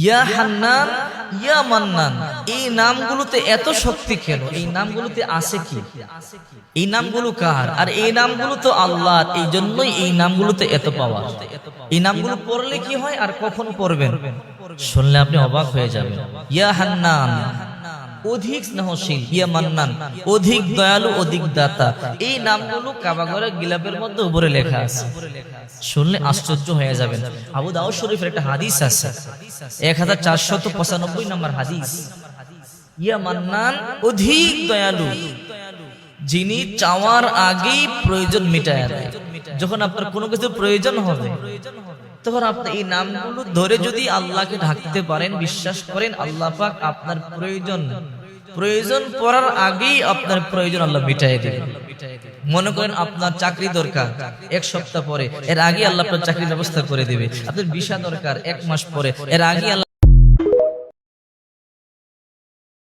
ইয়া হান্নান, ইয়া মান্নান, এই নামগুলোতে এত শক্তি কেন? এই নামগুলোতে আছে কি? এই নামগুলো কার? আর এই নামগুলো তো আল্লাহর, এই জন্যই এই নামগুলোতে এত পাওয়ার। এই নামগুলো পড়লে কি হয় আর কখন পড়বেন শুনলে আপনি অবাক হয়ে যাবেন। ইয়া হান্নান, অধিক স্নেহশীল, ইয়া মান্নান, অধিক দয়ালু, অধিক দাতা। এই নামগুলো কাবা ঘরের গিলাফের মধ্যে উপরে লেখা আছে, শুনলে আশ্চর্য হয়ে যাবেন। আবু দাউদ শরীফের একটা হাদিস আছে, 1495 নম্বর হাদিস। ইয়া মান্নান, অধিক দয়ালু, যিনি চাওয়ার আগেই প্রয়োজন মিটায় দেয়। যখন আপনার কোনো কিছু প্রয়োজন হবে তখন আপনি এই নামগুলো ধরে যদি আল্লাহকে ঢাকতে পারেন, বিশ্বাস করেন আল্লাহ পাক আপনার প্রয়োজন পড়ার আগেই আপনার প্রয়োজন আল্লাহ মিটায় দিবেন। মনে করেন আপনার চাকরি দরকার, 1 সপ্তাহ পরে, এর আগে আল্লাহ আপনার চাকরির ব্যবস্থা করে দিবে। আপনার ভিসা দরকার 1 মাস পরে, এর আগে আল্লাহ